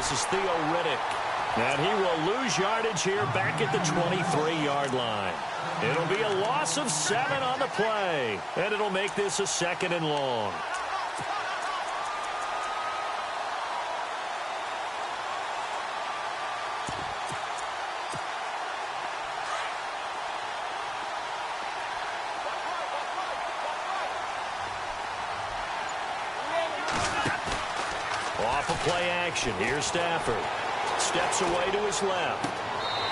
This is Theo Riddick. And he will lose yardage here back at the 23-yard line. It'll be a loss of 7 on the play. And it'll make this a 2nd and long. Off of play action. Here's Stafford. Steps away to his left.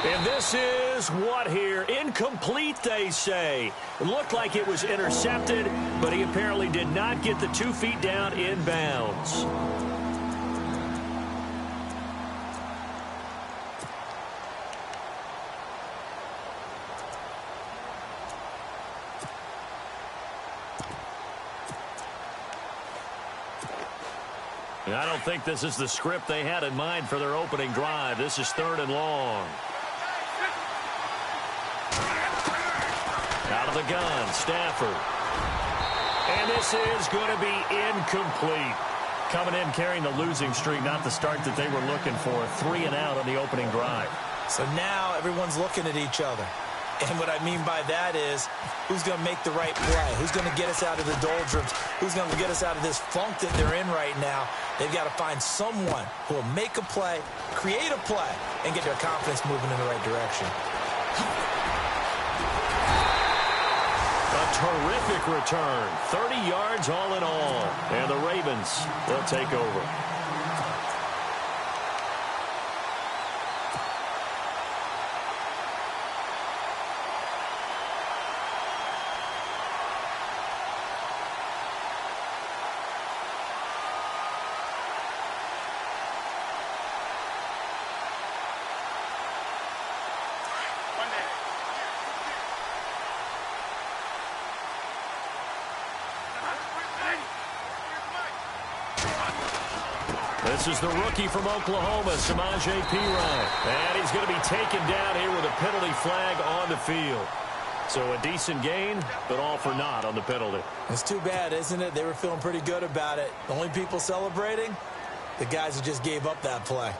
And this is what here? Incomplete, they say. It looked like it was intercepted, but he apparently did not get the 2 feet down in bounds. I don't think this is the script they had in mind for their opening drive. This is 3rd and long. Out of the gun, Stafford. And this is going to be incomplete. Coming in carrying the losing streak, not the start that they were looking for. 3 and out on the opening drive. So now everyone's looking at each other. And what I mean by that is, who's going to make the right play? Who's going to get us out of the doldrums? Who's going to get us out of this funk that they're in right now? They've got to find someone who will make a play, create a play, and get their confidence moving in the right direction. A terrific return. 30 yards all in all. And the Ravens will take over. This is the rookie from Oklahoma, CW202's. And he's going to be taken down here with a penalty flag on the field. So a decent gain, but all for naught on the penalty. It's too bad, isn't it? They were feeling pretty good about it. The only people celebrating, the guys who just gave up that play.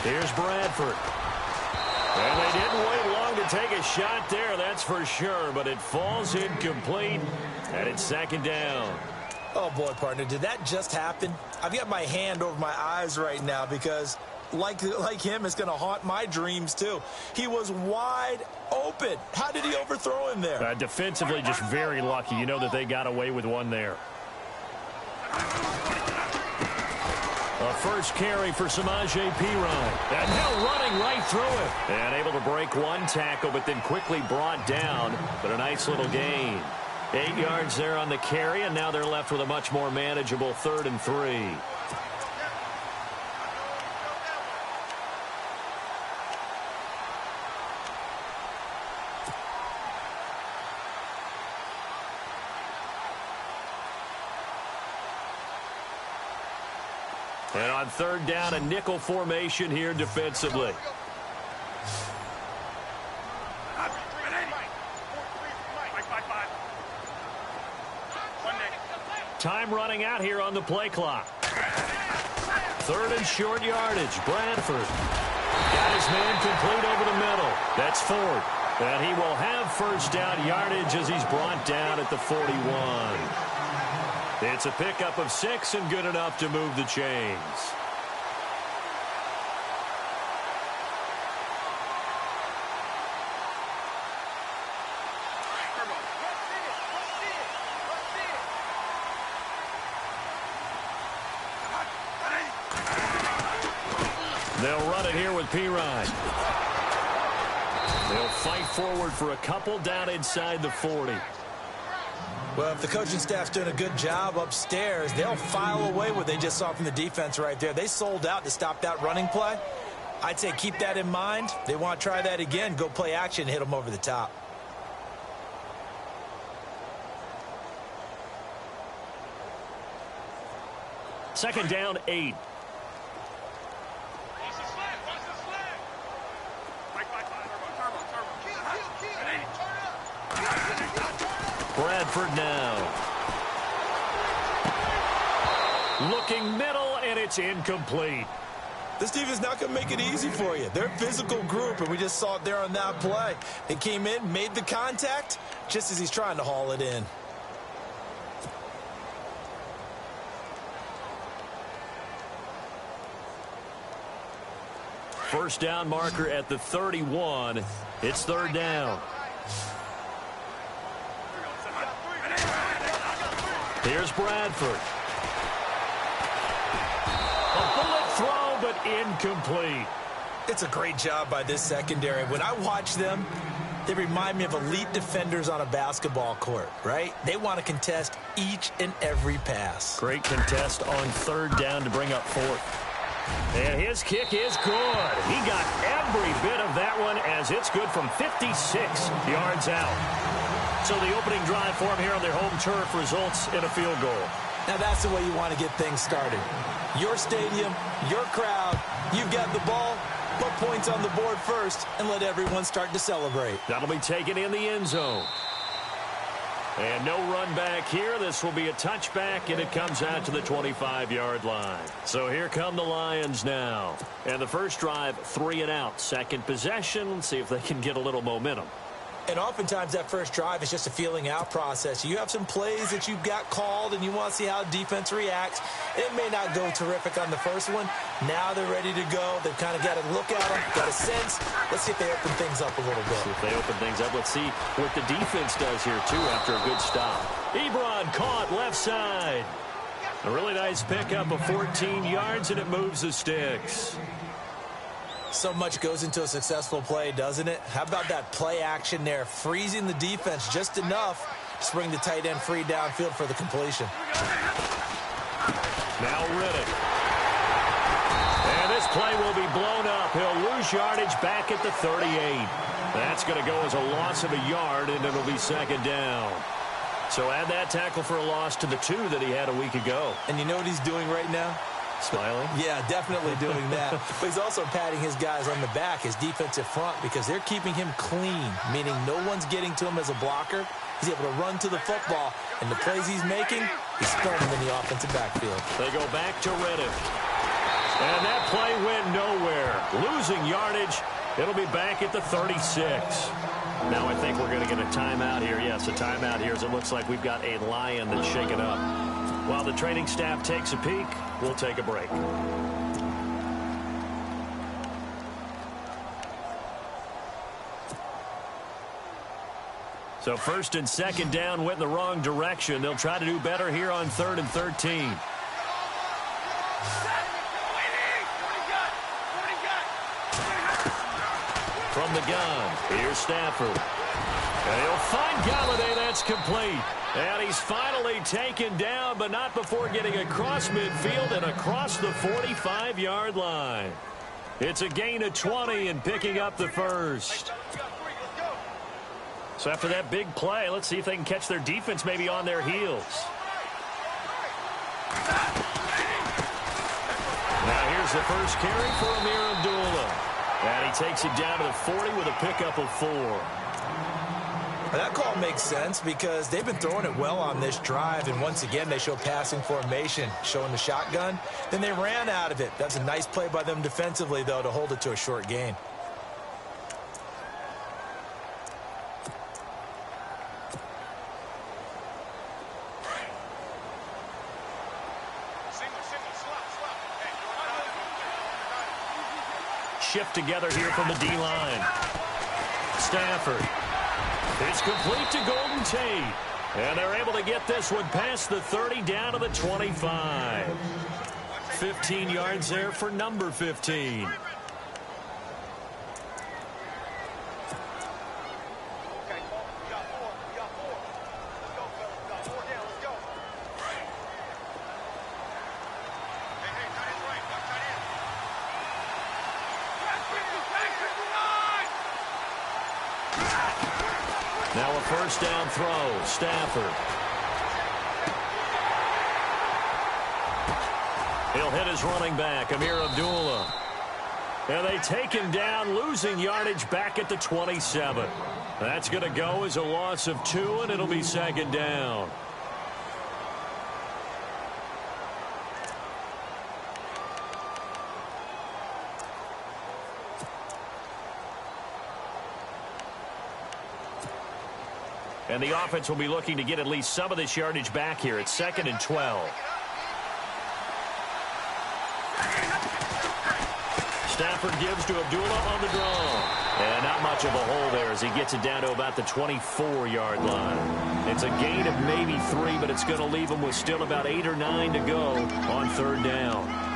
Here's Bradford. And they didn't wait long to take a shot there, that's for sure. But it falls incomplete, and it's 2nd down. Oh, boy, partner, did that just happen? I've got my hand over my eyes right now because, like him, it's going to haunt my dreams, too. He was wide open. How did he overthrow him there? Defensively, just very lucky. You know that they got away with one there. A first carry for CW202's. And now running right through it. And able to break one tackle, but then quickly brought down. But a nice little gain. 8 yards there on the carry, and now they're left with a much more manageable 3rd and 3. And on 3rd down, a nickel formation here defensively. Time running out here on the play clock. 3rd and short yardage. Bradford got his man complete over the middle. That's Ford. And he will have 1st down yardage as he's brought down at the 41. It's a pickup of 6 and good enough to move the chains. They'll run it here with Pirine. They'll fight forward for a couple down inside the 40. Well, if the coaching staff's doing a good job upstairs, they'll file away what they just saw from the defense right there. They sold out to stop that running play. I'd say keep that in mind. They want to try that again, go play action, hit them over the top. Second down, 8. Bradford now. Looking middle, and it's incomplete. This team is not going to make it easy for you. They're a physical group, and we just saw it there on that play. They came in, made the contact, just as he's trying to haul it in. First down marker at the 31. It's third down. Here's Bradford. A bullet throw, but incomplete. It's a great job by this secondary. When I watch them, they remind me of elite defenders on a basketball court, right? They want to contest each and every pass. Great contest on third down to bring up fourth. And his kick is good. He got every bit of that one as it's good from 56 yards out. So the opening drive for him here on their home turf results in a field goal. Now that's the way you want to get things started. Your stadium, your crowd, you've got the ball, put points on the board first, and let everyone start to celebrate. That'll be taken in the end zone. And no run back here. This will be a touchback, and it comes out to the 25-yard line. So here come the Lions now. And the first drive, 3 and out. Second possession. Let's see if they can get a little momentum. And oftentimes that first drive is just a feeling out process. You have some plays that you've got called, and you want to see how defense reacts. It may not go terrific on the first one. Now they're ready to go. They've kind of got to look at them, got a sense. Let's see if they open things up a little bit. See if they open things up. Let's see what the defense does here, too, after a good stop. Ebron caught left side. A really nice pickup of 14 yards, and it moves the sticks. So much goes into a successful play, doesn't it? How about that play action there, freezing the defense just enough to bring the tight end free downfield for the completion. Now Riddick. And this play will be blown up. He'll lose yardage back at the 38. That's going to go as a loss of a yard, and it'll be second down. So add that tackle for a loss to the 2 that he had a week ago. And you know what he's doing right now? Smiling? Yeah, definitely doing that. But he's also patting his guys on the back, his defensive front, because they're keeping him clean, meaning no one's getting to him as a blocker. He's able to run to the football, and the plays he's making, he's throwing them in the offensive backfield. They go back to Riddick. And that play went nowhere. Losing yardage. It'll be back at the 36. Now I think we're going to get a timeout here. Yes, a timeout here as it looks like we've got a Lion that's shaken up. While the training staff takes a peek, we'll take a break. So first and second down went in the wrong direction. They'll try to do better here on 3rd and 13. From the gun, here's Stafford. And he'll find Galladay. That's complete. And he's finally taken down, but not before getting across midfield and across the 45-yard line. It's a gain of 20 and picking up the first. So after that big play, let's see if they can catch their defense maybe on their heels. Now here's the first carry for Amir Abdullah. And he takes it down to the 40 with a pickup of 4. That call makes sense because they've been throwing it well on this drive, and once again they show passing formation, showing the shotgun. Then they ran out of it. That's a nice play by them defensively, though, to hold it to a short gain. Shift together here from the D-line. Stafford. It's complete to Golden Tate. And they're able to get this one past the 30 down to the 25. 15 yards there for number 15. Now a first down throw. Stafford. He'll hit his running back, Amir Abdullah. And they take him down, losing yardage back at the 27. That's going to go as a loss of 2, and it'll be second down. And the offense will be looking to get at least some of this yardage back here. It's 2nd and 12. Stafford gives to Abdullah on the draw. And not much of a hole there as he gets it down to about the 24-yard line. It's a gain of maybe 3, but it's going to leave him with still about 8 or 9 to go on 3rd down.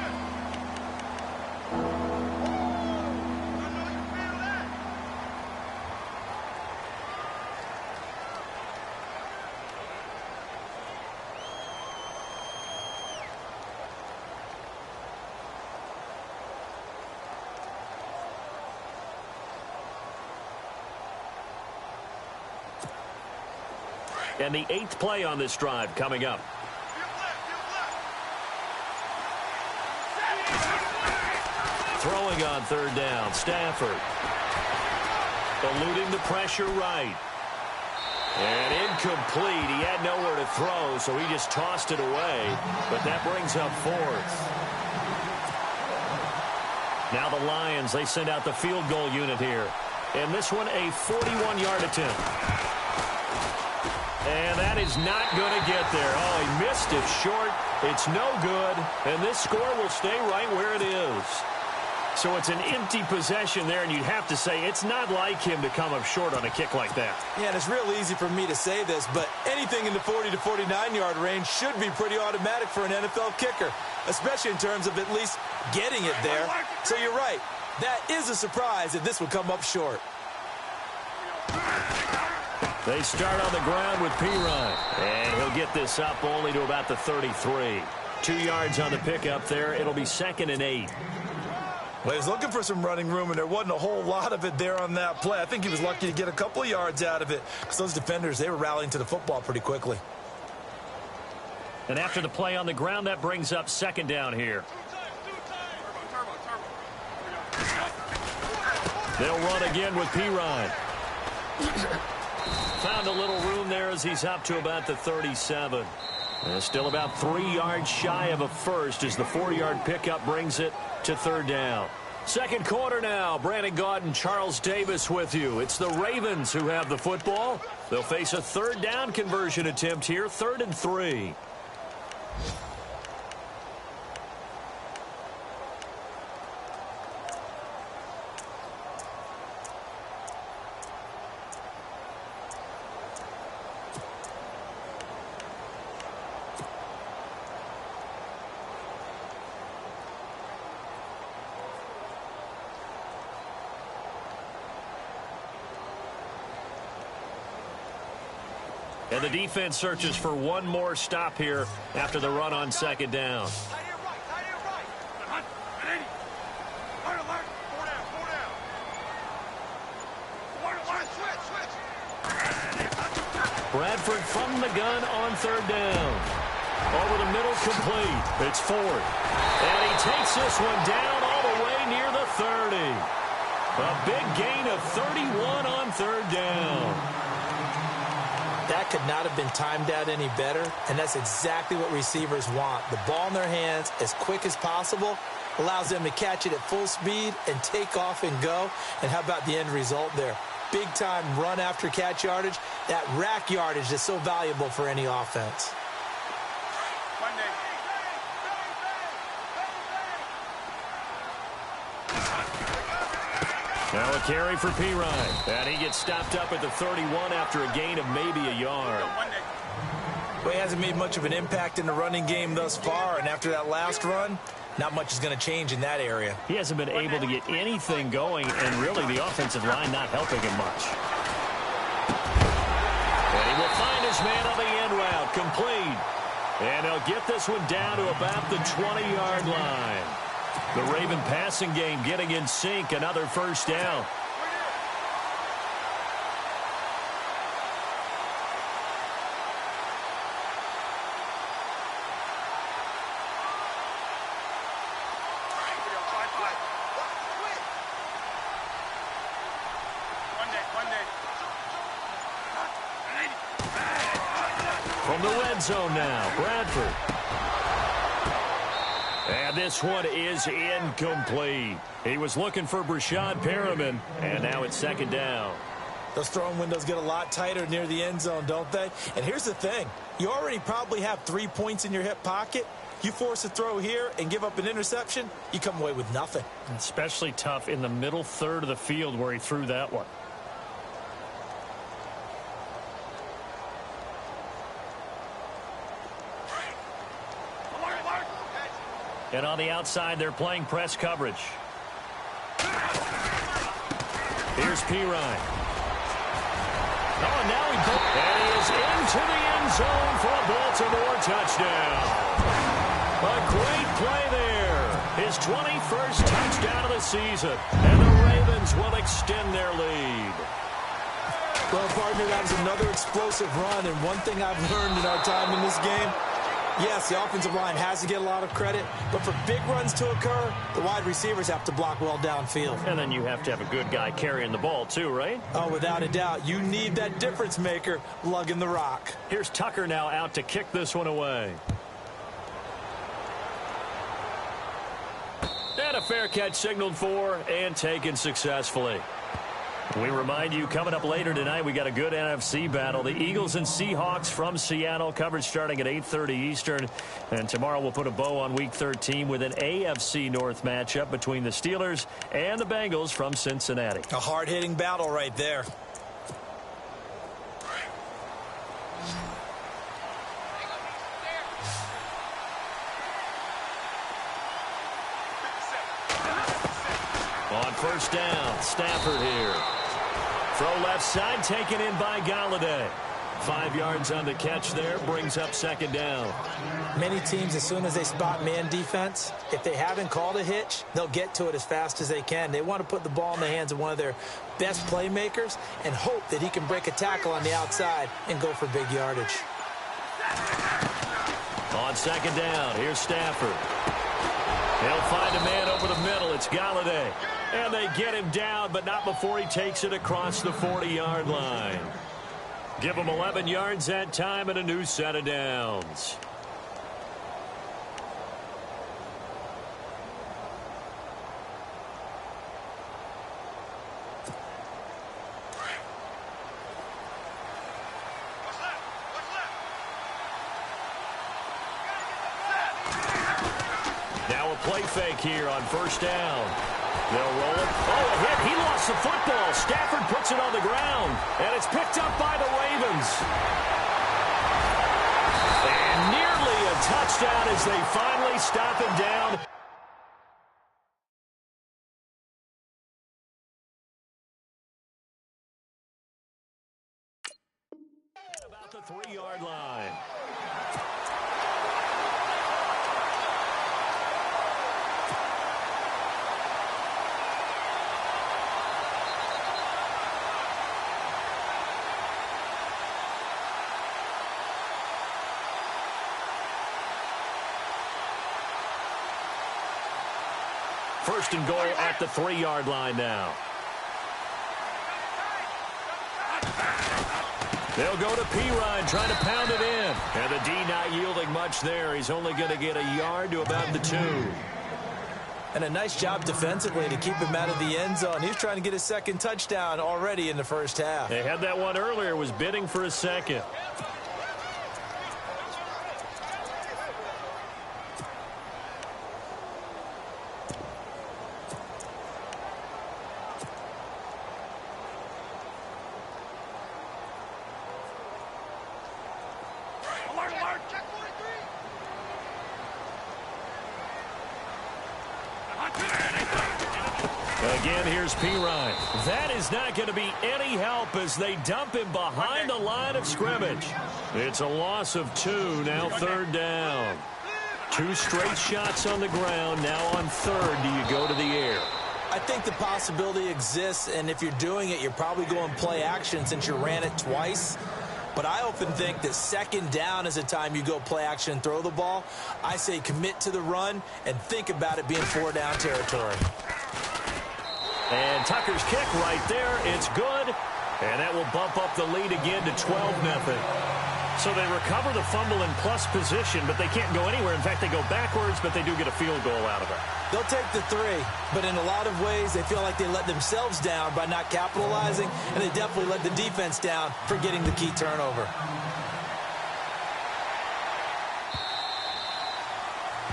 And the 8th play on this drive coming up. Throwing on 3rd down, Stafford. Eluding the pressure right. And incomplete. He had nowhere to throw, so he just tossed it away. But that brings up 4th. Now the Lions, they send out the field goal unit here. And this one, a 41-yard attempt. And that is not going to get there. Oh, he missed it short. It's no good. And this score will stay right where it is. So it's an empty possession there, and you'd have to say it's not like him to come up short on a kick like that. Yeah, and it's real easy for me to say this, but anything in the 40 to 49-yard range should be pretty automatic for an NFL kicker, especially in terms of at least getting it there. So you're right. That is a surprise if this would come up short. They start on the ground with Pirine, and he'll get this up only to about the 33. 2 yards on the pickup there. It'll be 2nd and 8. Well, he was looking for some running room, and there wasn't a whole lot of it there on that play. I think he was lucky to get a couple of yards out of it because those defenders, they were rallying to the football pretty quickly. And after the play on the ground, that brings up 2nd down here. They'll run again with Pirine. Found a little room there as he's up to about the 37. And still about 3 yards shy of a first as the 4-yard pickup brings it to 3rd down. Second quarter now. Brandon Gaudin, Charles Davis with you. It's the Ravens who have the football. They'll face a 3rd down conversion attempt here, 3rd and 3. And the defense searches for one more stop here after the run on 2nd down. Bradford from the gun on 3rd down. Over the middle, complete. It's Ford. And he takes this one down all the way near the 30. A big gain of 31 on 3rd down. That could not have been timed out any better, and that's exactly what receivers want. The ball in their hands as quick as possible allows them to catch it at full speed and take off and go. And how about the end result there? Big-time run after catch yardage. That rack yardage is so valuable for any offense. Now a carry for Pirine. And he gets stopped up at the 31 after a gain of maybe a yard. Well, he hasn't made much of an impact in the running game thus far, and after that last run, not much is going to change in that area. He hasn't been able to get anything going, and really the offensive line not helping him much. And he will find his man on the end route, complete. And he'll get this one down to about the 20-yard line. The Raven passing game getting in sync, another 1st down. the red zone now, Bradford. And this one is incomplete. He was looking for Brashad Perriman, and now it's second down. Those throwing windows get a lot tighter near the end zone, don't they? And here's the thing. You already probably have 3 points in your hip pocket. You force a throw here and give up an interception, you come away with nothing. Especially tough in the middle third of the field where he threw that one. And on the outside, they're playing press coverage. Here's Pirine. Oh, and now he is into the end zone for a Baltimore touchdown. A great play there. His 21st touchdown of the season. And the Ravens will extend their lead. Well, partner, that was another explosive run. And one thing I've learned in our time in this game, yes, the offensive line has to get a lot of credit, but for big runs to occur, the wide receivers have to block well downfield. And then you have to have a good guy carrying the ball too, right? Oh, without a doubt. You need that difference maker lugging the rock. Here's Tucker now out to kick this one away. And a fair catch signaled for and taken successfully. We remind you, coming up later tonight, we got a good NFC battle. The Eagles and Seahawks from Seattle, coverage starting at 8:30 Eastern. And tomorrow we'll put a bow on Week 13 with an AFC North matchup between the Steelers and the Bengals from Cincinnati. A hard-hitting battle right there. On first down, Stafford here. Throw left side, taken in by Galladay. 5 yards on the catch there, brings up second down. Many teams, as soon as they spot man defense, if they haven't called a hitch, they'll get to it as fast as they can. They want to put the ball in the hands of one of their best playmakers and hope that he can break a tackle on the outside and go for big yardage. On second down, here's Stafford. He'll find a man over the middle. It's Galladay. And they get him down, but not before he takes it across the 40-yard line. Give him 11 yards that time and a new set of downs. Now a play fake here on first down. They'll roll it. Oh, a hit. He lost the football. Stafford puts it on the ground. And it's picked up by the Ravens. And nearly a touchdown as they finally stop him down. About the 3-yard line. First and goal at the 3-yard line now. They'll go to Pirine, trying to pound it in. And the D not yielding much there. He's only going to get a yard to about the 2. And a nice job defensively to keep him out of the end zone. He's trying to get his second touchdown already in the first half. They had that one earlier, was bidding for a second. Again, here's Pirine. That is not going to be any help as they dump him behind the line of scrimmage. It's a loss of 2, now third down. 2 straight shots on the ground. Now on third, do you go to the air? I think the possibility exists, and if you're doing it, you're probably going play action since you ran it twice. But I often think that second down is a time you go play action and throw the ball. I say commit to the run and think about it being 4-down territory. And Tucker's kick right there. It's good. And that will bump up the lead again to 12-0. So they recover the fumble in plus position, but they can't go anywhere. In fact, they go backwards, but they do get a field goal out of it. They'll take the 3, but in a lot of ways, they feel like they let themselves down by not capitalizing, and they definitely let the defense down for getting the key turnover.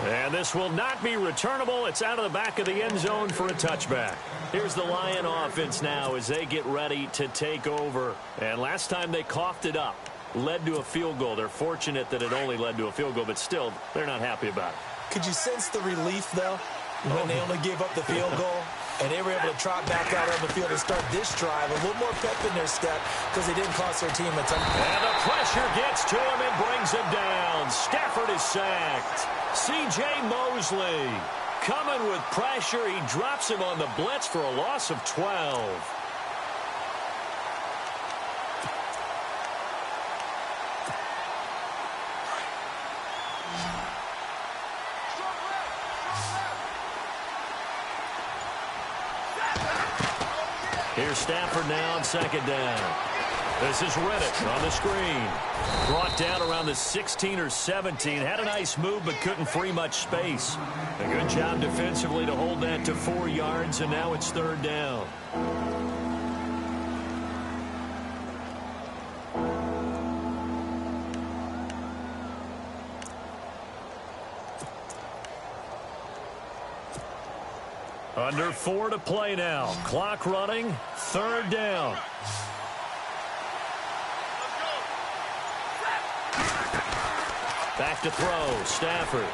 And this will not be returnable. It's out of the back of the end zone for a touchback. Here's the Lion offense now as they get ready to take over. And last time they coughed it up, led to a field goal. They're fortunate that it only led to a field goal, but still, they're not happy about it. Could you sense the relief, though, when they only gave up the field goal? And they were able to trot back out on the field and start this drive. A little more pep in their step because they didn't cost their team a ton. And the pressure gets to him and brings him down. Stafford is sacked. C.J. Mosley coming with pressure. He drops him on the blitz for a loss of 12. Here's Stafford now on second down. This is Reddick on the screen. Brought down around the 16 or 17. Had a nice move, but couldn't free much space. A good job defensively to hold that to 4 yards, and now it's third down. Under 4 to play now. Clock running. Third down. Back to throw. Stafford.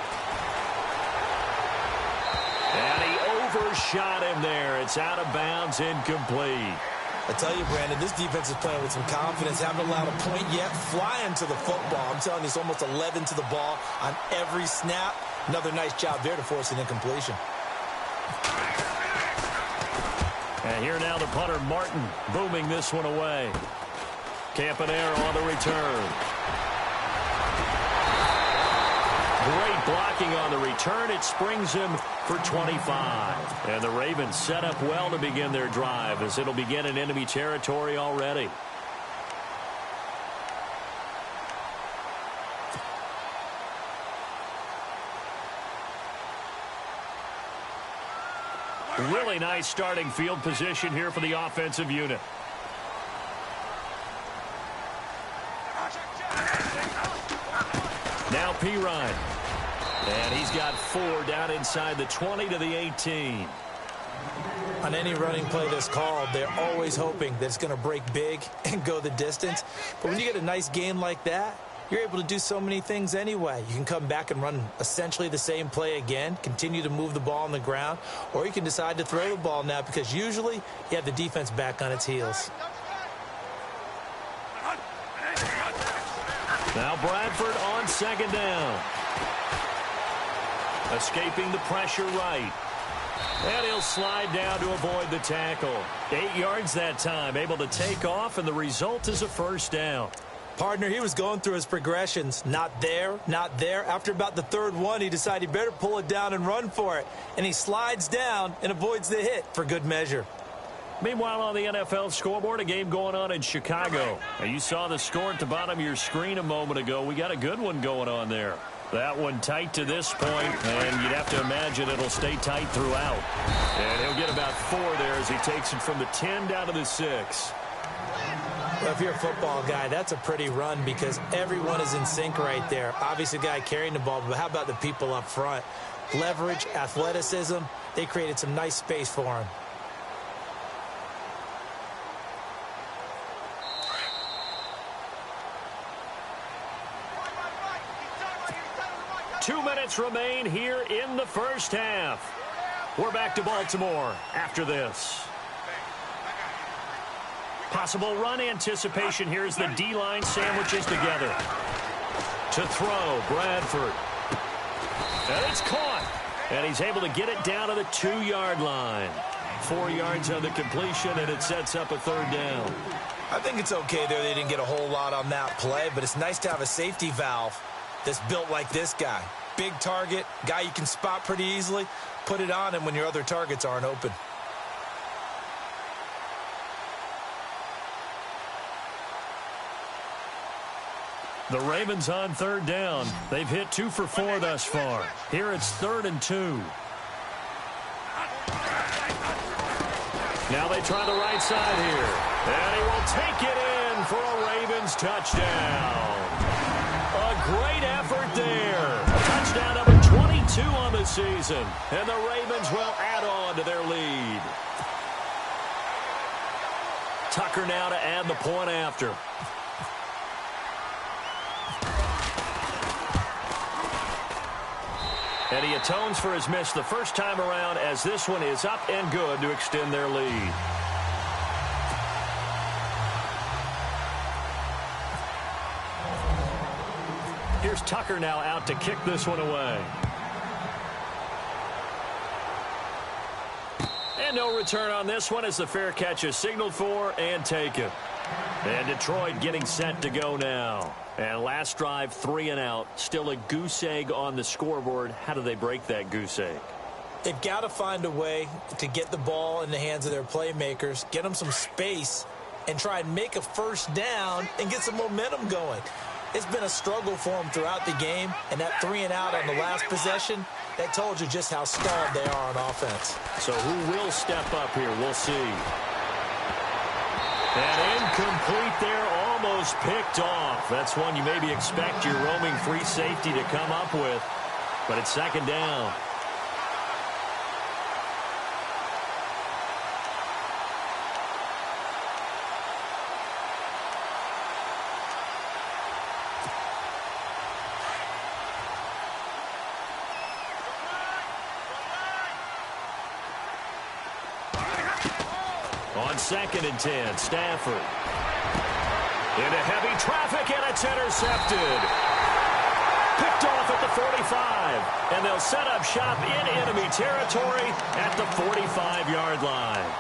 And he overshot him there. It's out of bounds. Incomplete. I tell you, Brandon, this defense is playing with some confidence. Haven't allowed a point yet. Flying to the football. I'm telling you, it's almost 11 to the ball on every snap. Another nice job there to force an incompletion. And here now the punter, Martin, booming this one away. Campanero on the return. Great blocking on the return. It springs him for 25. And the Ravens set up well to begin their drive as it'll begin in enemy territory already. Really nice starting field position here for the offensive unit. Now Pirine. And he's got 4 down inside the 20 to the 18. On any running play that's called, they're always hoping that it's going to break big and go the distance. But when you get a nice game like that, you're able to do so many things anyway. You can come back and run essentially the same play again, continue to move the ball on the ground, or you can decide to throw the ball now because usually you have the defense back on its heels. Now Bradford on second down. Escaping the pressure right. And he'll slide down to avoid the tackle. 8 yards that time, able to take off, and the result is a first down. Partner, he was going through his progressions. Not there, not there. After about the third one, he decided he better pull it down and run for it. And he slides down and avoids the hit for good measure. Meanwhile, on the NFL scoreboard, a game going on in Chicago. Now, you saw the score at the bottom of your screen a moment ago. We got a good one going on there. That one tight to this point, and you'd have to imagine it'll stay tight throughout. And he'll get about 4 there as he takes it from the 10 down to the 6. Well, if you're a football guy, that's a pretty run because everyone is in sync right there. Obviously, the guy carrying the ball, but how about the people up front? Leverage, athleticism, they created some nice space for him. Two minutes remain here in the first half. We're back to Baltimore after this. Possible run anticipation here as the D-line sandwiches together. To throw, Bradford. And it's caught. And he's able to get it down to the 2-yard line. 4 yards on the completion, and it sets up a third down. I think it's okay there. They didn't get a whole lot on that play, but it's nice to have a safety valve that's built like this guy. Big target, guy you can spot pretty easily. Put it on him when your other targets aren't open. The Ravens on third down. They've hit 2 for 4 thus far. Here it's 3rd and 2. Now they try the right side here. And he will take it in for a Ravens touchdown. A great effort there. Touchdown number 22 on the season. And the Ravens will add on to their lead. Tucker now to add the point after. And he atones for his miss the first time around, as this one is up and good to extend their lead. Here's Tucker now out to kick this one away. And no return on this one as the fair catch is signaled for and taken. And Detroit getting set to go now. And last drive, 3 and out. Still a goose egg on the scoreboard. How do they break that goose egg? They've got to find a way to get the ball in the hands of their playmakers, get them some space, and try and make a first down and get some momentum going. It's been a struggle for them throughout the game, and that 3 and out on the last possession, that told you just how stalled they are on offense. So who will step up here? We'll see. And incomplete there, almost picked off. That's one you maybe expect your roaming free safety to come up with, but it's 2nd down. On 2nd and 10, Stafford. Into heavy traffic, and it's intercepted. Picked off at the 45. And they'll set up shop in enemy territory at the 45-yard line.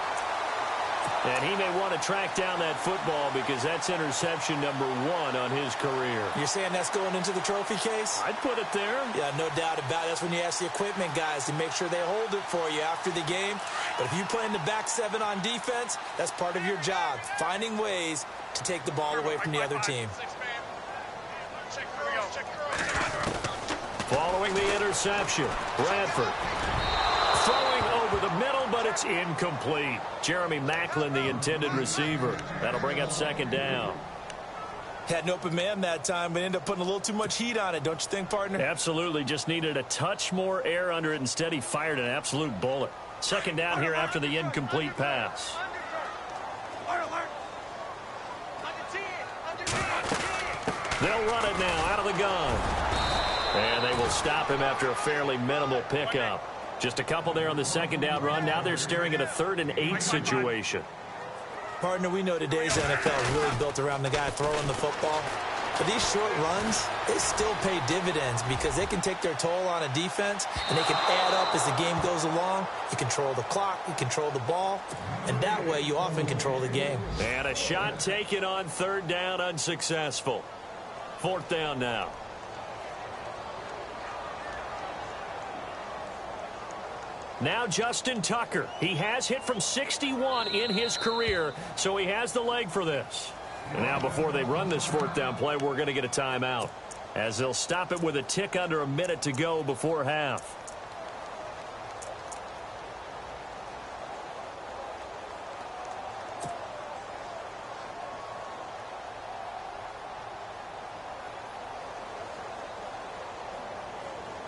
And he may want to track down that football because that's interception number 1 on his career. You're saying that's going into the trophy case? I'd put it there. Yeah, no doubt about it. That's when you ask the equipment guys to make sure they hold it for you after the game. But if you play in the back 7 on defense, that's part of your job, finding ways to take the ball away from the other team. Following the interception, Bradford throwing over the middle, but it's incomplete. Jeremy Maclin, the intended receiver. That'll bring up 2nd down. Had an open man that time, but ended up putting a little too much heat on it, don't you think, partner? Absolutely. Just needed a touch more air under it. Instead, he fired an absolute bullet. 2nd down here after the incomplete pass. They'll run it now out of the gun. And they will stop him after a fairly minimal pickup. Just a couple there on the 2nd down run. Now they're staring at a 3rd and 8 situation. Partner, we know today's NFL is really built around the guy throwing the football. But these short runs, they still pay dividends because they can take their toll on a defense and they can add up as the game goes along. You control the clock, you control the ball, and that way you often control the game. And a shot taken on 3rd down, unsuccessful. 4th down now. Now Justin Tucker. He has hit from 61 in his career, so he has the leg for this. And now before they run this 4th down play, we're going to get a timeout, as they'll stop it with a tick under a minute to go before half.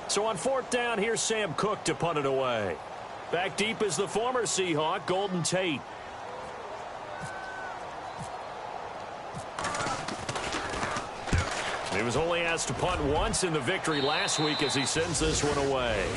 So on 4th down, here's Sam Cook to punt it away. Back deep is the former Seahawk, Golden Tate. He was only asked to punt once in the victory last week as he sends this one away.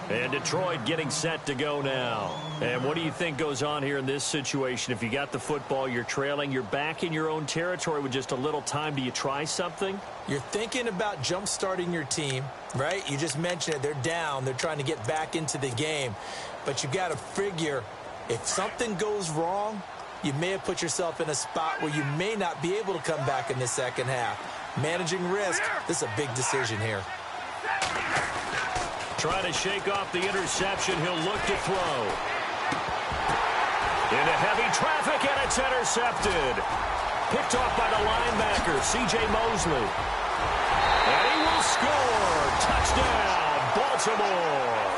And Detroit getting set to go now. And what do you think goes on here in this situation? If you got the football, you're trailing, you're back in your own territory with just a little time. Do you try something? You're thinking about jump-starting your team, right? You just mentioned it. They're down. They're trying to get back into the game. But you got to figure if something goes wrong, you may have put yourself in a spot where you may not be able to come back in the second half. Managing risk, this is a big decision here. Trying to shake off the interception. He'll look to throw. Into heavy traffic, and it's intercepted. Picked off by the linebacker, C.J. Mosley. And he will score. Touchdown, Baltimore.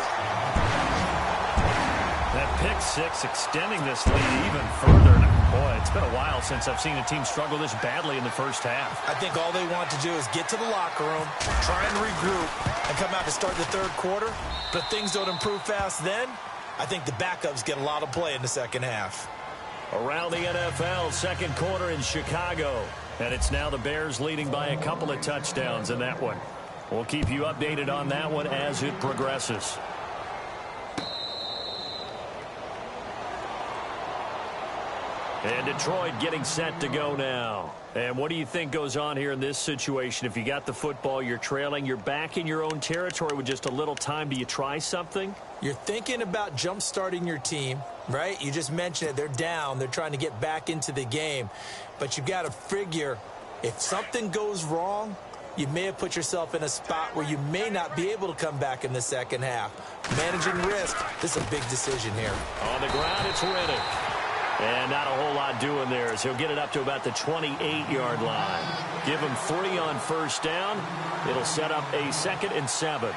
That pick six extending this lead even further. Boy, it's been a while since I've seen a team struggle this badly in the first half. I think all they want to do is get to the locker room, try and regroup, and come out to start the third quarter. But if things don't improve fast then, I think the backups get a lot of play in the second half. Around the NFL, second quarter in Chicago. And it's now the Bears leading by a couple of touchdowns in that one. We'll keep you updated on that one as it progresses. And Detroit getting set to go now. And what do you think goes on here in this situation? If you got the football, you're trailing, you're back in your own territory with just a little time. Do you try something? You're thinking about jump-starting your team, right? You just mentioned it. They're down. They're trying to get back into the game. But you've got to figure if something goes wrong, you may have put yourself in a spot where you may not be able to come back in the second half. Managing risk, this is a big decision here. On the ground, it's Riddick. And not a whole lot doing there as he'll get it up to about the 28-yard line. Give him 3 on first down. It'll set up a 2nd and 7.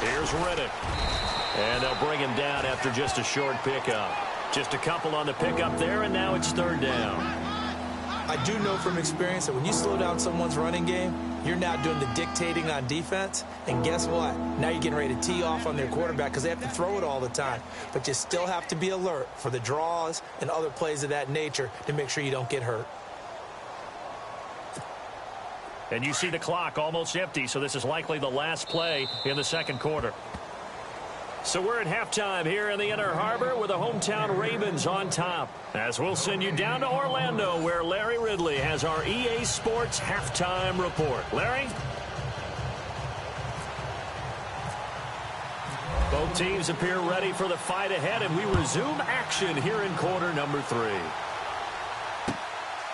Here's Riddick. And they'll bring him down after just a short pickup. Just a couple on the pickup there, and now it's 3rd down. I do know from experience that when you slow down someone's running game, you're now doing the dictating on defense. And guess what? Now you're getting ready to tee off on their quarterback because they have to throw it all the time. But you still have to be alert for the draws and other plays of that nature to make sure you don't get hurt. And you see the clock almost empty, so this is likely the last play in the second quarter. So we're at halftime here in the Inner Harbor with the hometown Ravens on top. As we'll send you down to Orlando where Larry Ridley has our EA Sports halftime report. Larry? Both teams appear ready for the fight ahead, and we resume action here in quarter number 3.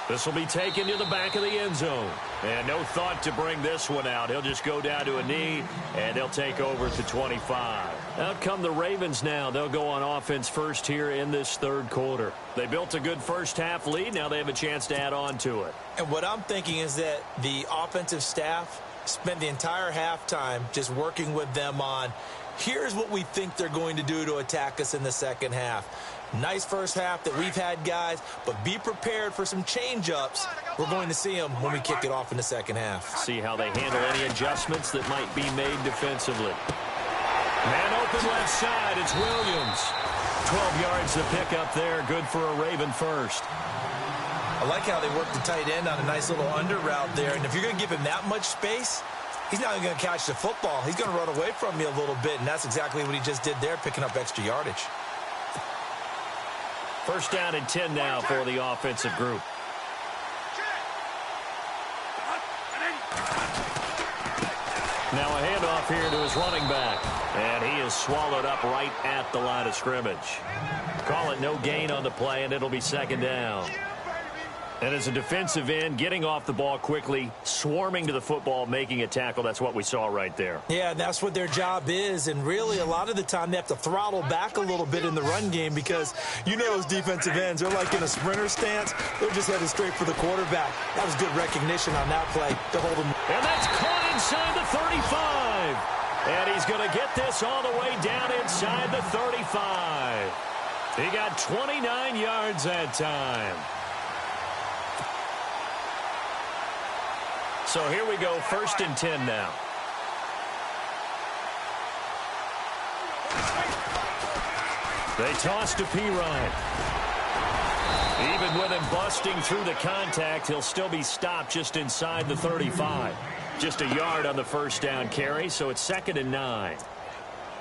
This will be taken to the back of the end zone. And no thought to bring this one out. He'll just go down to a knee, and they'll take over at the 25. Out come the Ravens now. They'll go on offense first here in this third quarter. They built a good first half lead. Now they have a chance to add on to it. And what I'm thinking is that the offensive staff spent the entire halftime just working with them on, here's what we think they're going to do to attack us in the second half. Nice first half that we've had, guys, but be prepared for some change-ups. We're going to see them when we kick it off in the second half. See how they handle any adjustments that might be made defensively. Man open left side, it's Williams. 12 yards to pick up there, good for a Raven first. I like how they work the tight end on a nice little under route there, and if you're going to give him that much space, he's not even going to catch the football. He's going to run away from me a little bit, and that's exactly what he just did there, picking up extra yardage. First down and 10 now for the offensive group. Now a handoff here to his running back. And he is swallowed up right at the line of scrimmage. Call it no gain on the play, and it'll be 2nd down. And as a defensive end, getting off the ball quickly, swarming to the football, making a tackle, that's what we saw right there. Yeah, that's what their job is, and really a lot of the time they have to throttle back a little bit in the run game because you know those defensive ends, they're like in a sprinter stance. They're just headed straight for the quarterback. That was good recognition on that play to hold him. And that's caught inside the 35. And he's going to get this all the way down inside the 35. He got 29 yards that time. So here we go, 1st and 10 now. They toss to Pirine. Even with him busting through the contact, he'll still be stopped just inside the 35. Just a yard on the first down carry, so it's 2nd and 9.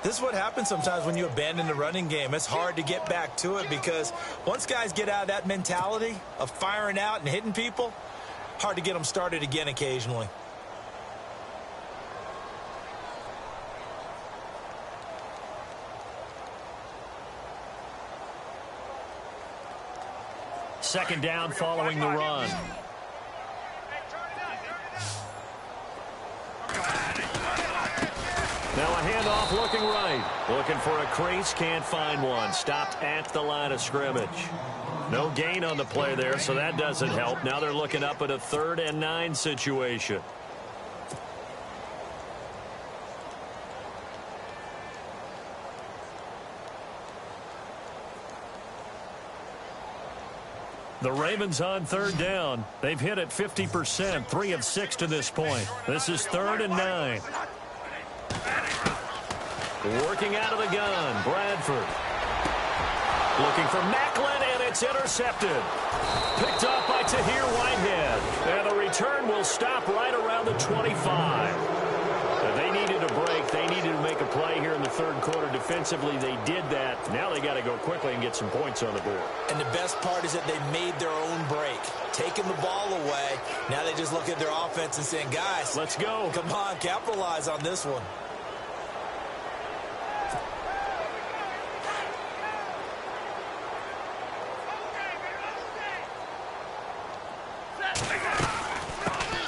This is what happens sometimes when you abandon the running game. It's hard to get back to it because once guys get out of that mentality of firing out and hitting people, hard to get them started again occasionally. Second down following the run. Looking for a crease, can't find one. Stopped at the line of scrimmage. No gain on the play there, so that doesn't help. Now they're looking up at a 3rd and 9 situation. The Ravens on 3rd down. They've hit it 50%, 3 of 6 to this point. This is 3rd and 9. Working out of the gun, Bradford. Looking for Macklin, and it's intercepted. Picked off by Tahir Whitehead. And the return will stop right around the 25. They needed a break. They needed to make a play here in the 3rd quarter. Defensively, they did that. Now they got to go quickly and get some points on the board. And the best part is that they made their own break. Taking the ball away. Now they just look at their offense and saying, guys, let's go. Come on, capitalize on this one.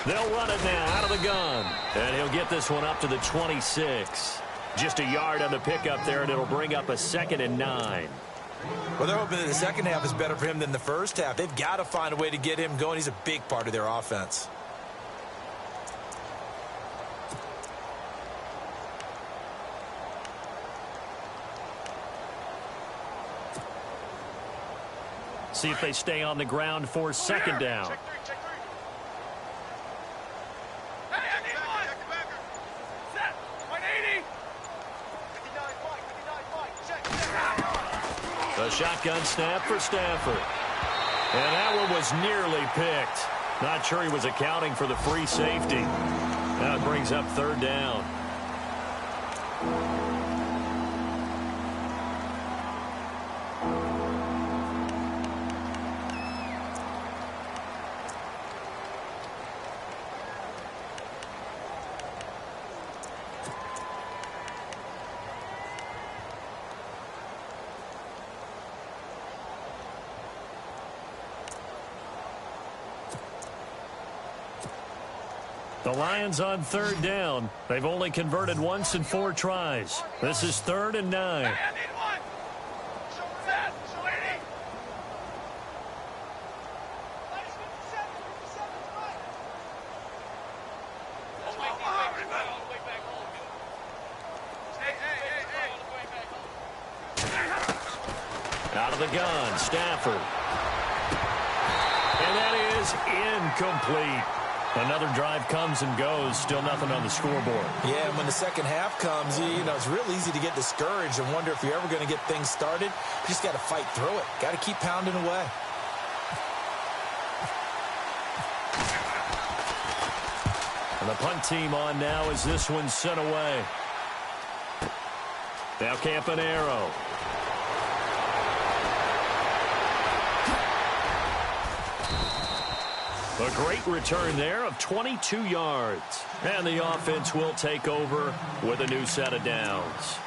They'll run it now out of the gun. And he'll get this one up to the 26. Just a yard on the pickup there, and it'll bring up a 2nd and 9. Well, they're hoping that the second half is better for him than the first half. They've got to find a way to get him going. He's a big part of their offense. See if they stay on the ground for 2nd down. A shotgun snap for Stafford. And that one was nearly picked. Not sure he was accounting for the free safety. Now it brings up 3rd down. The Lions on 3rd down. They've only converted once in 4 tries. This is 3rd and 9. Out of the gun, Stafford. And that is incomplete. Another drive comes and goes. Still nothing on the scoreboard. Yeah, and when the second half comes, you know, it's real easy to get discouraged and wonder if you're ever going to get things started. You just got to fight through it. Got to keep pounding away. And the punt team on now as this one's sent away. Now Campanaro. A great return there of 22 yards. And the offense will take over with a new set of downs.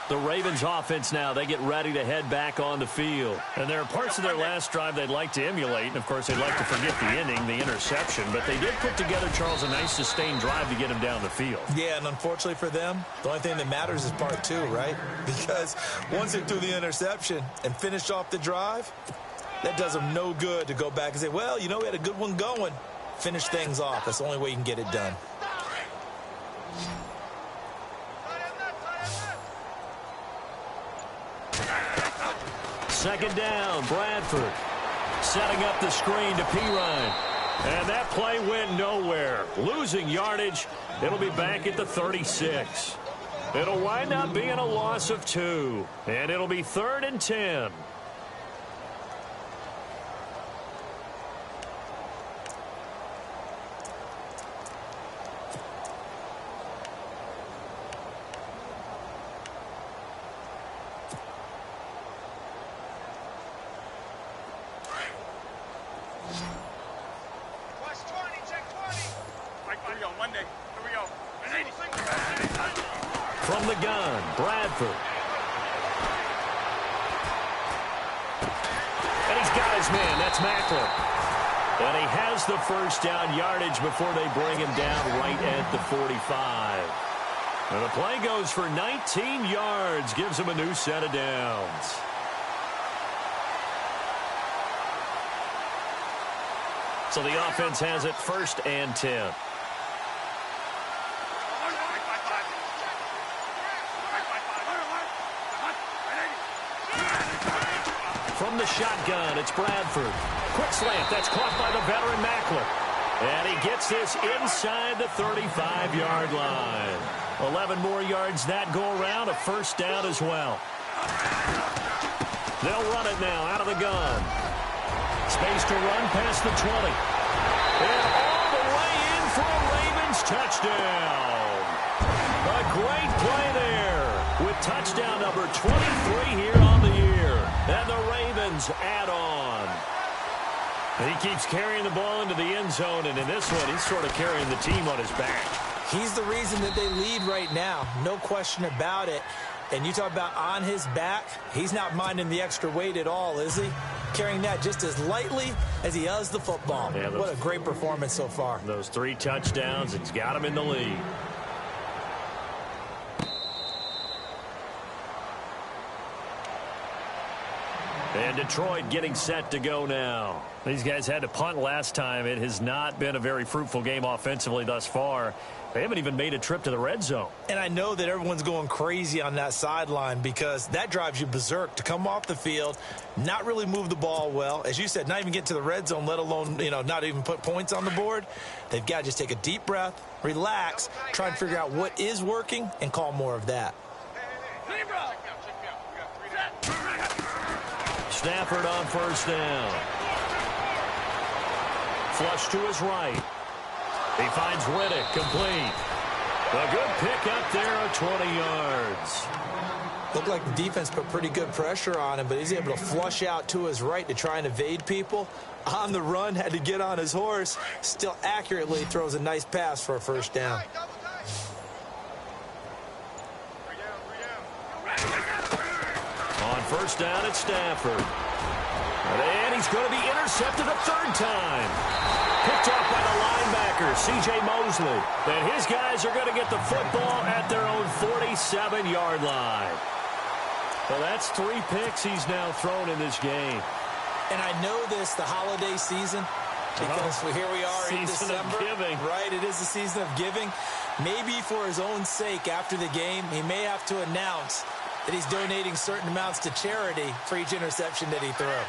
The Ravens offense now, they get ready to head back on the field. And there are parts of their last drive they'd like to emulate. And, of course, they'd like to forget the ending, the interception. But they did put together, Charles, a nice sustained drive to get him down the field. Yeah, and unfortunately for them, the only thing that matters is part 2, right? Because once they threw the interception and finished off the drive, that does them no good to go back and say, well, you know, we had a good one going. Finish things off. That's the only way you can get it done. Second down, Bradford setting up the screen to Pirine. And that play went nowhere. Losing yardage. It'll be back at the 36. It'll wind up being a loss of 2. And it'll be 3rd and 10. From the gun, Bradford. And he's got his man. That's Macklin. And he has the first down yardage before they bring him down right at the 45. And the play goes for 19 yards, gives him a new set of downs. So the offense has it 1st and 10. From the shotgun, it's Bradford. Quick slant, that's caught by the veteran Macklin. And he gets this inside the 35-yard line. 11 more yards that go around, a first down as well. They'll run it now out of the gun. Space to run past the 20. And all the way in for a Ravens touchdown. A great play there with touchdown number 23 here on the year. And the Ravens add on. And he keeps carrying the ball into the end zone, and in this one, he's sort of carrying the team on his back. He's the reason that they lead right now, no question about it. And you talk about on his back, he's not minding the extra weight at all, is he? Carrying that just as lightly as he does the football. Yeah, what a great performance so far. Those 3 touchdowns, it's got him in the lead. And Detroit getting set to go now. These guys had to punt last time. It has not been a very fruitful game offensively thus far. They haven't even made a trip to the red zone. And I know that everyone's going crazy on that sideline because that drives you berserk to come off the field, not really move the ball well. As you said, not even get to the red zone, let alone, not even put points on the board. They've got to just take a deep breath, relax, try and figure out what is working, and call more of that. Stafford on first down. Flush to his right. He finds Riddick, complete. A good pick up there at 20 yards. Looked like the defense put pretty good pressure on him, but he's able to flush out to his right to try and evade people. On the run, had to get on his horse. Still accurately throws a nice pass for a first down. On first down, it's Stafford. And he's going to be intercepted a 3rd time. Picked off by the linebacker, C.J. Mosley. And his guys are going to get the football at their own 47-yard line. Well, that's 3 picks he's now thrown in this game. And I know this, the holiday season, because here we are in December. Season of giving. Right, it is the season of giving. Maybe for his own sake after the game, he may have to announce that he's donating certain amounts to charity for each interception that he threw.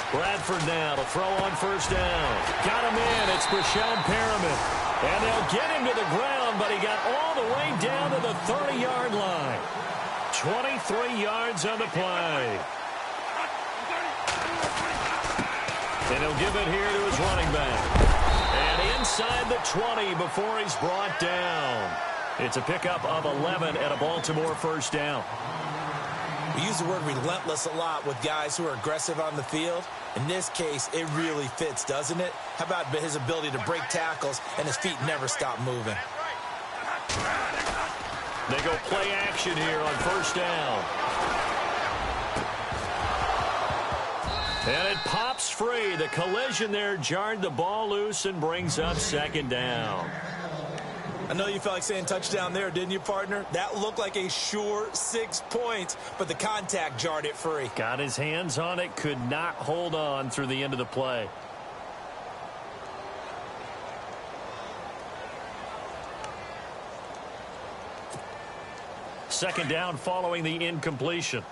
Bradford now to throw on first down. Got him in. It's Brashad Perriman. And they'll get him to the ground, but he got all the way down to the 30-yard line. 23 yards on the play. And he'll give it here to his running back. And inside the 20 before he's brought down. It's a pickup of 11 and a Baltimore first down. We use the word relentless a lot with guys who are aggressive on the field. In this case, it really fits, doesn't it? How about his ability to break tackles and his feet never stop moving? They go play action here on first down. And it pops free. The collision there jarred the ball loose and brings up 2nd down. I know you felt like saying touchdown there, didn't you, partner? That looked like a sure 6 points, but the contact jarred it free. Got his hands on it, could not hold on through the end of the play. Second down following the incompletion.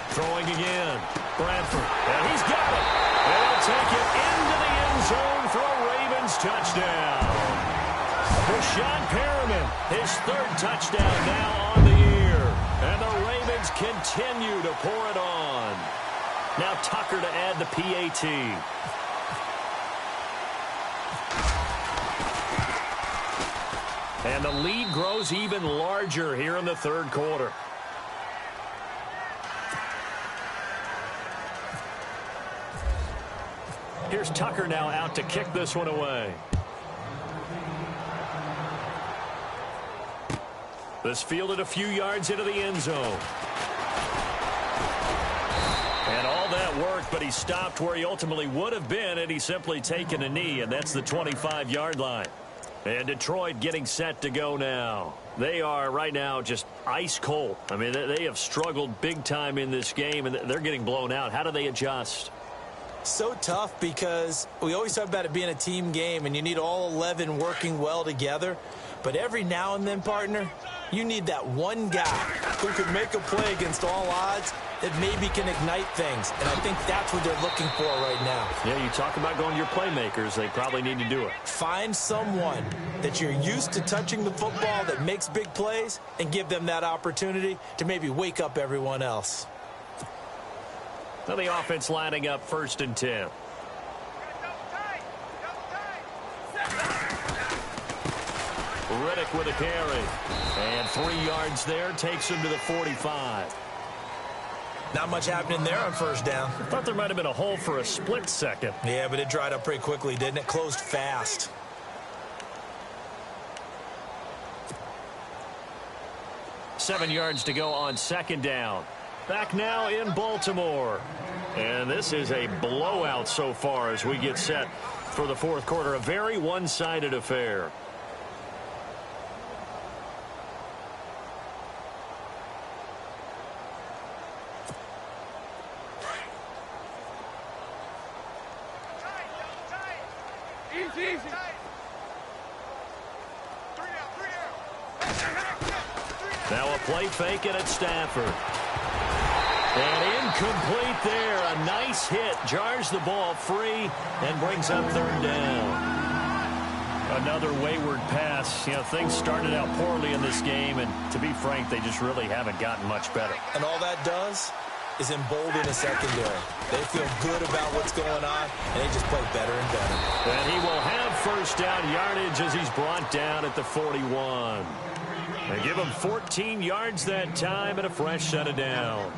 Throwing again. Bradford. And he's got it. And he'll take it into the end zone for a Ravens touchdown. Brashad Perriman, his 3rd touchdown now on the year. And the Ravens continue to pour it on. Now Tucker to add the PAT. And the lead grows even larger here in the 3rd quarter. Here's Tucker now out to kick this one away. This fielded a few yards into the end zone. And all that worked, but he stopped where he ultimately would have been, and he's simply taken a knee, and that's the 25-yard line. And Detroit getting set to go now. They are right now just ice cold. I mean, they have struggled big time in this game, and they're getting blown out. How do they adjust? So tough because we always talk about it being a team game, and you need all 11 working well together. But every now and then, partner, you need that one guy who can make a play against all odds that maybe can ignite things. And I think that's what they're looking for right now. Yeah, you talk about going to your playmakers. They probably need to do it. Find someone that you're used to touching the football that makes big plays and give them that opportunity to maybe wake up everyone else. Now the offense lining up 1st and 10. Riddick with a carry. And 3 yards there takes him to the 45. Not much happening there on 1st down. I thought there might have been a hole for a split second. Yeah, but it dried up pretty quickly, didn't it? Closed fast. Seven yards to go on 2nd down. Back now in Baltimore. And this is a blowout so far as we get set for the 4th quarter. A very one-sided affair. Now a play fake it at Stafford. And incomplete there. A nice hit. Jars the ball free and brings up 3rd down. Another wayward pass. You know, things started out poorly in this game, and to be frank, they just really haven't gotten much better. And all that does is embolden a secondary. They feel good about what's going on, and they just play better and better. And he will have 1st down yardage as he's brought down at the 41. They give him 14 yards that time and a fresh set of downs.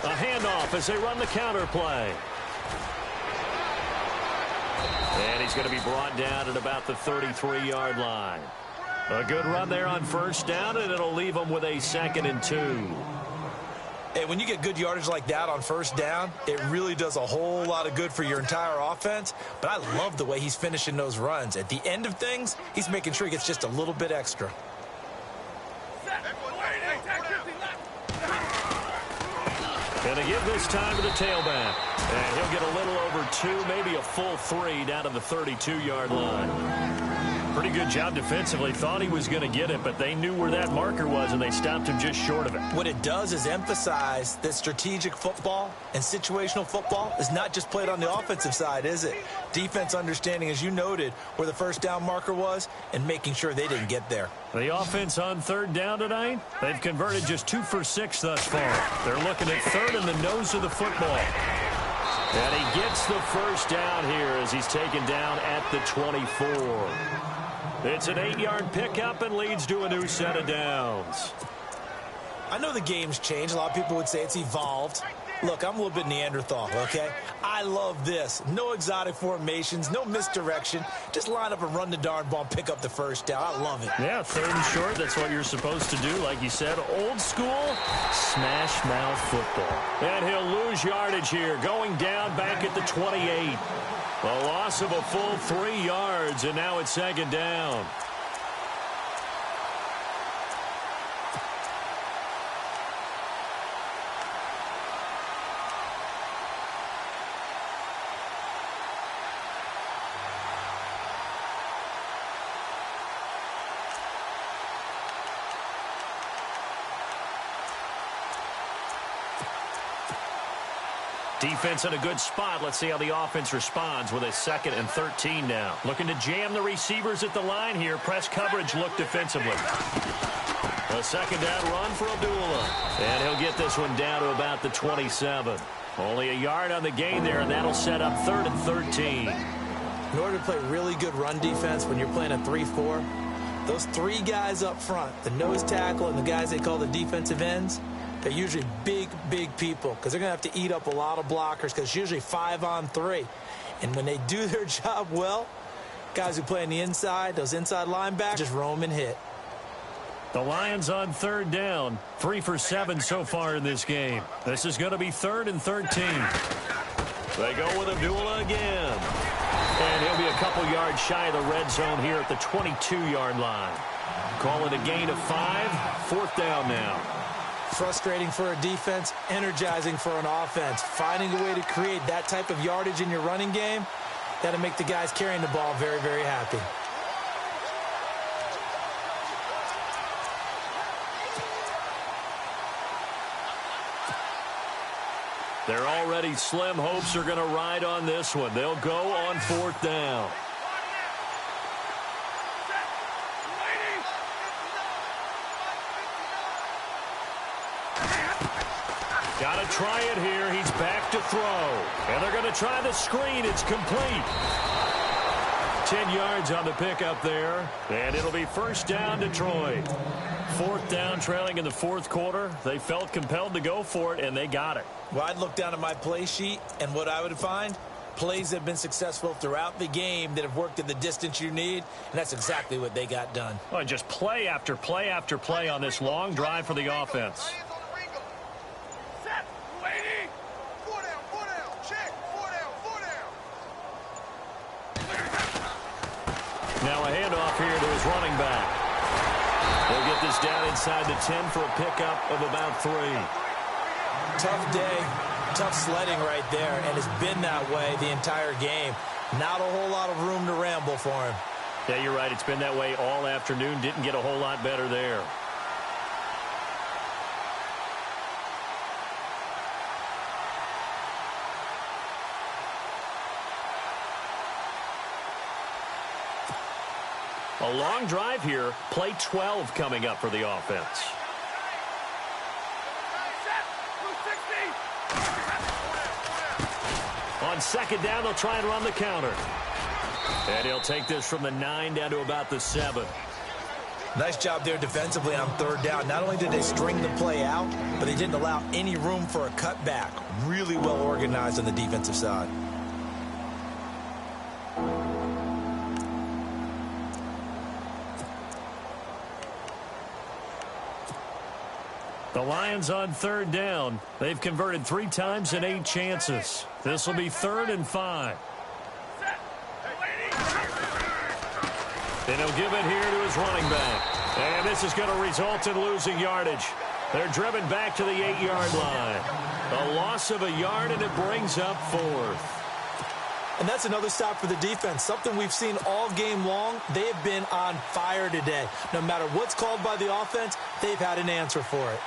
A handoff as they run the counter play. And he's going to be brought down at about the 33-yard line. A good run there on 1st down, and it'll leave him with a 2nd and 2. Hey, when you get good yardage like that on 1st down, it really does a whole lot of good for your entire offense. But I love the way he's finishing those runs. At the end of things, he's making sure he gets just a little bit extra. And they give this time to the tailback. And he'll get a little over 2, maybe a full 3 down to the 32-yard line. Pretty good job defensively. Thought he was going to get it, but they knew where that marker was, and they stopped him just short of it. What it does is emphasize that strategic football and situational football is not just played on the offensive side, is it? Defense understanding, as you noted, where the 1st down marker was and making sure they didn't get there. The offense on 3rd down tonight, they've converted just 2 for 6 thus far. They're looking at 3rd in the nose of the football. And he gets the 1st down here as he's taken down at the 24. It's an 8-yard pickup and leads to a new set of downs. I know the game's changed. A lot of people would say it's evolved. Look, I'm a little bit Neanderthal, okay? I love this. No exotic formations, no misdirection. Just line up and run the darn ball and pick up the 1st down. I love it. Yeah, 3rd and short. That's what you're supposed to do. Like you said, old school, smash mouth football. And he'll lose yardage here, going down back at the 28. A loss of a full 3 yards, and now it's 2nd down. Defense in a good spot. Let's see how the offense responds with a 2nd and 13 now. Looking to jam the receivers at the line here. Press coverage look defensively. A second down run for Abdullah. And he'll get this one down to about the 27. Only a yard on the gain there, and that'll set up 3rd and 13. In order to play really good run defense when you're playing a 3-4, those three guys up front, the nose tackle and the guys they call the defensive ends, they're usually big, big people because they're going to have to eat up a lot of blockers because it's usually 5-on-3. And when they do their job well, guys who play on the inside, those inside linebackers, just roam and hit. The Lions on 3rd down, 3 for 7 so far in this game. This is going to be 3rd and 13. They go with Abdullah again. And he'll be a couple yards shy of the red zone here at the 22-yard line. Call it a gain of 5, 4th down now. Frustrating for a defense, energizing for an offense. Finding a way to create that type of yardage in your running game, that'll make the guys carrying the ball very, very happy. Their already slim hopes are going to ride on this one. They'll go on 4th down. Got to try it here. He's back to throw. And they're going to try the screen. It's complete. 10 yards on the pickup there. And it'll be 1st down, Detroit. 4th down, trailing in the 4th quarter. They felt compelled to go for it, and they got it. Well, I'd look down at my play sheet, and what I would find, plays that have been successful throughout the game that have worked in the distance you need, and that's exactly what they got done. Well, just play after play after play on this long drive for the offense. Now a handoff here to his running back. They'll get this down inside the 10 for a pickup of about 3. Tough day, tough sledding right there, and it's been that way the entire game. Not a whole lot of room to ramble for him. Yeah, you're right. It's been that way all afternoon. Didn't get a whole lot better there. A long drive here. Play 12 coming up for the offense. On 2nd down, they'll try and run the counter. And he'll take this from the 9 down to about the 7. Nice job there defensively on 3rd down. Not only did they string the play out, but they didn't allow any room for a cutback. Really well organized on the defensive side. The Lions on 3rd down. They've converted 3 times in 8 chances. This will be 3rd and 5. And he'll give it here to his running back. And this is going to result in losing yardage. They're driven back to the 8-yard line. A loss of a yard, and it brings up 4th. And that's another stop for the defense. Something we've seen all game long. They have been on fire today. No matter what's called by the offense, they've had an answer for it.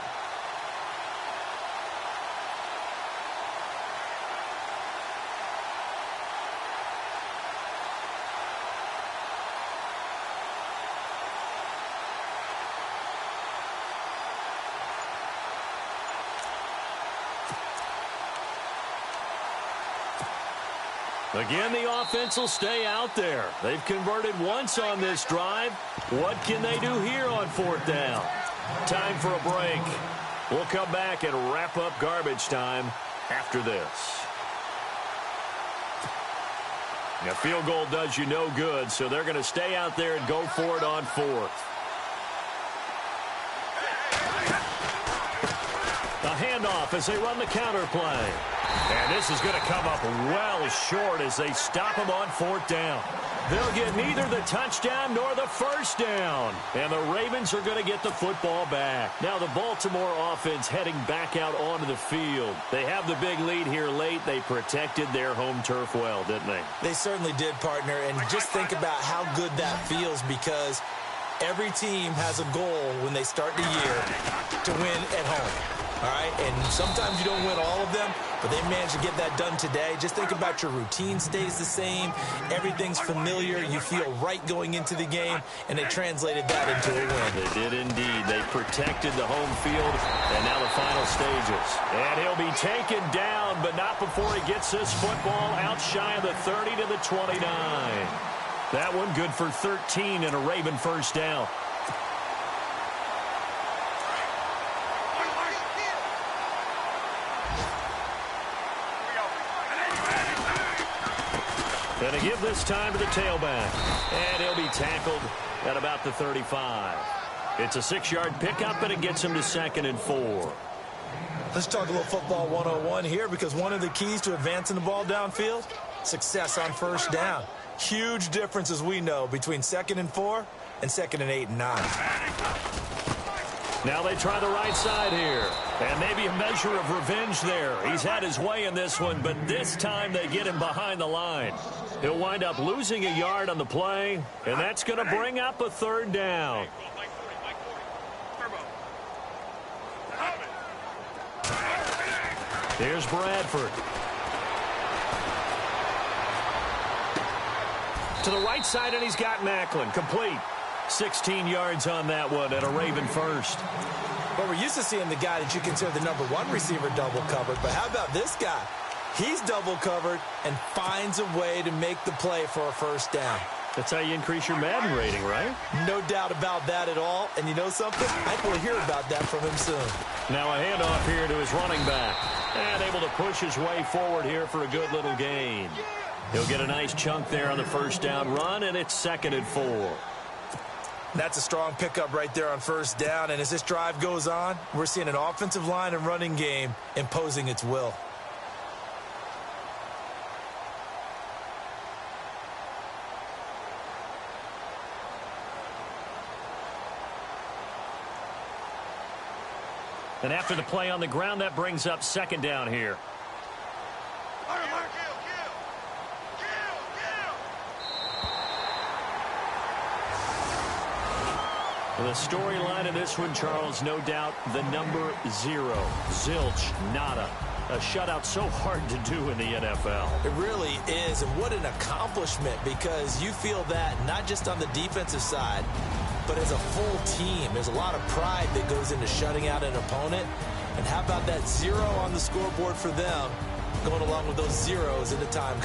Again, the offense will stay out there. They've converted once on this drive. What can they do here on 4th down? Time for a break. We'll come back and wrap up garbage time after this. A field goal does you no good, so they're going to stay out there and go for it on 4th. A handoff as they run the counter play. And this is going to come up well short as they stop him on 4th down. They'll get neither the touchdown nor the 1st down. And the Ravens are going to get the football back. Now the Baltimore offense heading back out onto the field. They have the big lead here late. They protected their home turf well, didn't they? They certainly did, partner. And just think about how good that feels, because every team has a goal when they start the year to win at home. All right, and sometimes you don't win all of them, but they managed to get that done today. Just think about your routine stays the same. Everything's familiar. You feel right going into the game, and they translated that into a win. They did indeed. They protected the home field, and now the final stages. And he'll be taken down, but not before he gets this football out shy of the 30 to the 29. That one good for 13 and a Raven first down. Going to give this time to the tailback. And he'll be tackled at about the 35. It's a 6-yard pickup, and it gets him to 2nd and 4. Let's talk a little football 101 here, because one of the keys to advancing the ball downfield, success on first down. Huge difference, as we know, between 2nd and 4 and 2nd and 8 and 9. Now they try the right side here. And maybe a measure of revenge there. He's had his way in this one, but this time they get him behind the line. He'll wind up losing a yard on the play, and that's going to bring up a 3rd down. Here's Bradford. To the right side, and he's got Macklin. Complete. 16 yards on that one at a Raven first. Well, we're used to seeing the guy that you consider the #1 receiver double covered, but how about this guy? He's double covered and finds a way to make the play for a first down. That's how you increase your Madden rating, right? No doubt about that at all. And you know something? I think we'll hear about that from him soon. Now a handoff here to his running back. And able to push his way forward here for a good little gain. He'll get a nice chunk there on the first down run, and it's 2nd and 4. That's a strong pickup right there on first down. And as this drive goes on, we're seeing an offensive line and running game imposing its will. And after the play on the ground, that brings up 2nd down here. The storyline of this one, Charles, no doubt the number 0. Zilch, nada. A shutout so hard to do in the NFL. It really is, and what an accomplishment, because you feel that not just on the defensive side, but as a full team. There's a lot of pride that goes into shutting out an opponent. And how about that 0 on the scoreboard for them, going along with those zeros in the time.